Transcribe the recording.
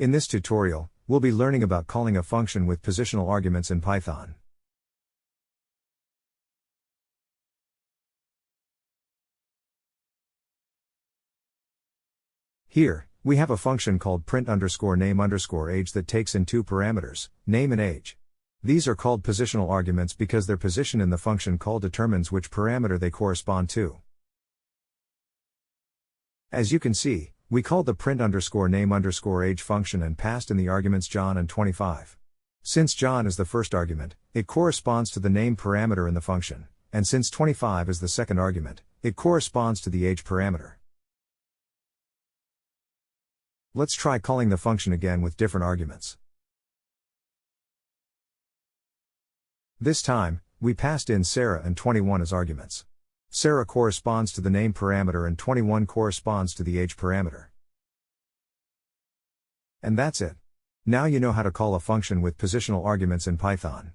In this tutorial, we'll be learning about calling a function with positional arguments in Python. Here, we have a function called print_name_age that takes in two parameters, name and age. These are called positional arguments because their position in the function call determines which parameter they correspond to. As you can see, we called the print_name_age function and passed in the arguments John and 25. Since John is the first argument, it corresponds to the name parameter in the function, and since 25 is the second argument, it corresponds to the age parameter. Let's try calling the function again with different arguments. This time, we passed in Sarah and 21 as arguments. Sarah corresponds to the name parameter and 21 corresponds to the age parameter. And that's it. Now you know how to call a function with positional arguments in Python.